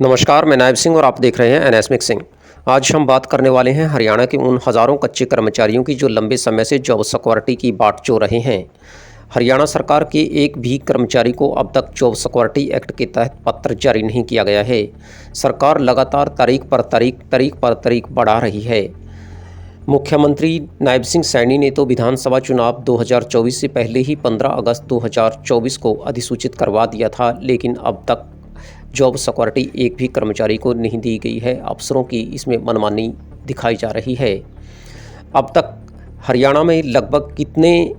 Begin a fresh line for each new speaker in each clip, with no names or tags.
नमस्कार, मैं नायब सिंह और आप देख रहे हैं एनएस मिक्सिंग। आज हम बात करने वाले हैं हरियाणा के उन हज़ारों कच्चे कर्मचारियों की जो लंबे समय से जॉब सिक्योरिटी की बाट चो रहे हैं। हरियाणा सरकार के एक भी कर्मचारी को अब तक जॉब सिक्योरिटी एक्ट के तहत पत्र जारी नहीं किया गया है। सरकार लगातार तारीख पर तारीख बढ़ा रही है। मुख्यमंत्री नायब सिंह सैनी ने तो विधानसभा चुनाव 2024 से पहले ही 15 अगस्त 2024 को अधिसूचित करवा दिया था, लेकिन अब तक जॉब सिक्योरिटी एक भी कर्मचारी को नहीं दी गई है। अफसरों की इसमें मनमानी दिखाई जा रही है। अब तक हरियाणा में लगभग कितने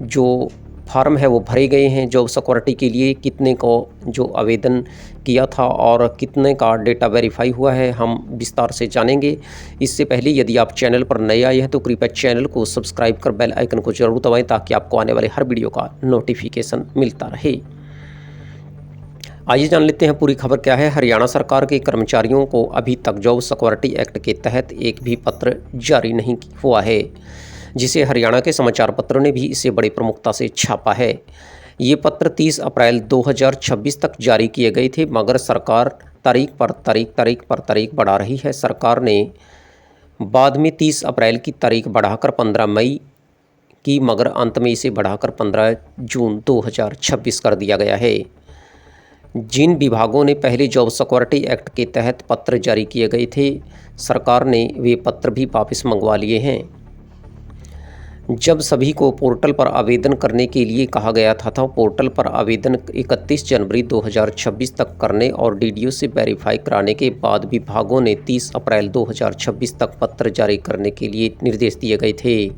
जो फार्म है वो भरे गए हैं जॉब सिक्योरिटी के लिए, कितने को जो आवेदन किया था और कितने का डेटा वेरीफाई हुआ है, हम विस्तार से जानेंगे। इससे पहले यदि आप चैनल पर नए आए हैं तो कृपया चैनल को सब्सक्राइब कर बेल आइकन को जरूर दबाएं ताकि आपको आने वाले हर वीडियो का नोटिफिकेशन मिलता रहे। आइए जान लेते हैं पूरी खबर क्या है। हरियाणा सरकार के कर्मचारियों को अभी तक जॉब सिक्योरिटी एक्ट के तहत एक भी पत्र जारी नहीं हुआ है, जिसे हरियाणा के समाचार पत्रों ने भी इसे बड़ी प्रमुखता से छापा है। ये पत्र 30 अप्रैल 2026 तक जारी किए गए थे, मगर सरकार तारीख पर तारीख बढ़ा रही है। सरकार ने बाद में 30 अप्रैल की तारीख बढ़ाकर 15 मई की, मगर अंत में इसे बढ़ाकर 15 जून 2026 कर दिया गया है। जिन विभागों ने पहले जॉब सिक्योरिटी एक्ट के तहत पत्र जारी किए गए थे, सरकार ने वे पत्र भी वापस मंगवा लिए हैं। जब सभी को पोर्टल पर आवेदन करने के लिए कहा गया था पोर्टल पर आवेदन 31 जनवरी 2026 तक करने और डीडीओ से वेरीफाई कराने के बाद विभागों ने 30 अप्रैल 2026 तक पत्र जारी करने के लिए निर्देश दिए गए थे,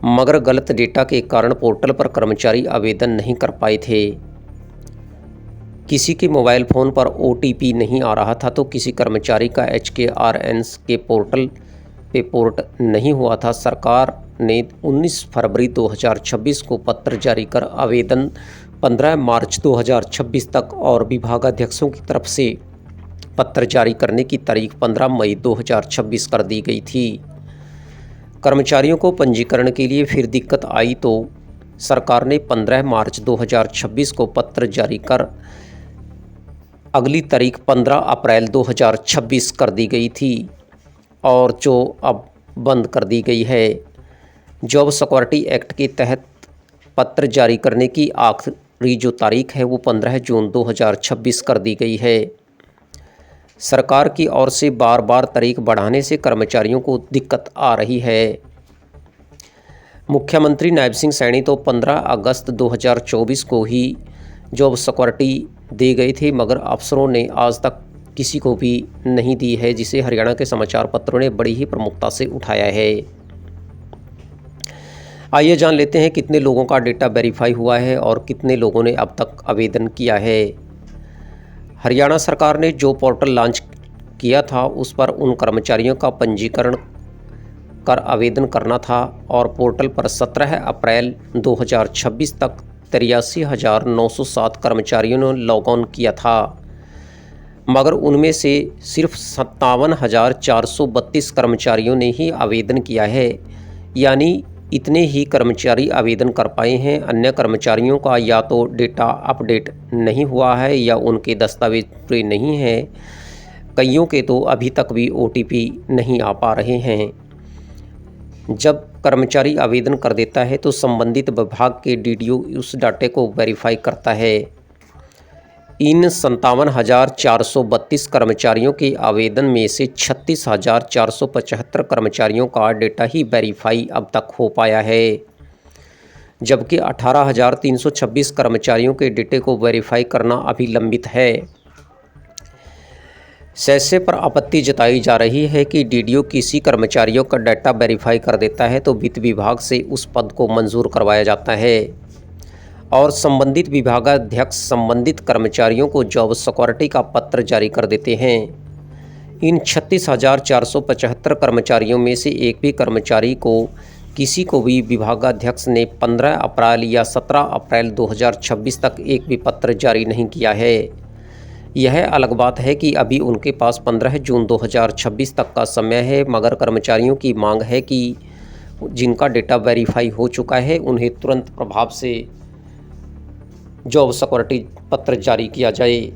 मगर गलत डेटा के कारण पोर्टल पर कर्मचारी आवेदन नहीं कर पाए थे। किसी के मोबाइल फ़ोन पर OTP नहीं आ रहा था तो किसी कर्मचारी का HKRNS के पोर्टल पे पोर्ट नहीं हुआ था। सरकार ने 19 फरवरी 2026 को पत्र जारी कर आवेदन 15 मार्च 2026 तक और विभागाध्यक्षों की तरफ से पत्र जारी करने की तारीख 15 मई 2026 कर दी गई थी। कर्मचारियों को पंजीकरण के लिए फिर दिक्कत आई तो सरकार ने 15 मार्च 2026 को पत्र जारी कर अगली तारीख 15 अप्रैल 2026 कर दी गई थी और जो अब बंद कर दी गई है। जॉब सिक्योरिटी एक्ट के तहत पत्र जारी करने की आखिरी जो तारीख है वो 15 जून 2026 कर दी गई है। सरकार की ओर से बार बार तारीख बढ़ाने से कर्मचारियों को दिक्कत आ रही है। मुख्यमंत्री नायब सिंह सैनी तो 15 अगस्त 2024 को ही जॉब सिक्योरिटी दे गए थे, मगर अफसरों ने आज तक किसी को भी नहीं दी है, जिसे हरियाणा के समाचार पत्रों ने बड़ी ही प्रमुखता से उठाया है। आइए जान लेते हैं कितने लोगों का डेटा वेरीफाई हुआ है और कितने लोगों ने अब तक आवेदन किया है। हरियाणा सरकार ने जो पोर्टल लॉन्च किया था उस पर उन कर्मचारियों का पंजीकरण कर आवेदन करना था और पोर्टल पर 17 अप्रैल 2026 तक 83,907 कर्मचारियों ने लॉग ऑन किया था, मगर उनमें से सिर्फ 57,432 कर्मचारियों ने ही आवेदन किया है, यानी इतने ही कर्मचारी आवेदन कर पाए हैं। अन्य कर्मचारियों का या तो डेटा अपडेट नहीं हुआ है या उनके दस्तावेज पूरे नहीं हैं। कईयों के तो अभी तक भी OTP नहीं आ पा रहे हैं। जब कर्मचारी आवेदन कर देता है तो संबंधित विभाग के डीडीओ उस डाटे को वेरीफाई करता है। इन 57,432 कर्मचारियों के आवेदन में से 36,475 कर्मचारियों का डेटा ही वेरीफाई अब तक हो पाया है, जबकि 18,326 कर्मचारियों के डेटे को वेरीफाई करना अभी लंबित है। सैसे पर आपत्ति जताई जा रही है कि डीडीओ किसी कर्मचारियों का डाटा वेरीफाई कर देता है तो वित्त विभाग से उस पद को मंजूर करवाया जाता है और संबंधित विभागाध्यक्ष संबंधित कर्मचारियों को जॉब सिक्योरिटी का पत्र जारी कर देते हैं। इन 36,475 कर्मचारियों में से एक भी कर्मचारी को किसी को भी विभागाध्यक्ष ने 15 अप्रैल या 17 अप्रैल 2026 तक एक भी पत्र जारी नहीं किया है। यह अलग बात है कि अभी उनके पास 15 जून 2026 तक का समय है, मगर कर्मचारियों की मांग है कि जिनका डेटा वेरीफाई हो चुका है उन्हें तुरंत प्रभाव से जॉब सिक्योरिटी पत्र जारी किया जाए।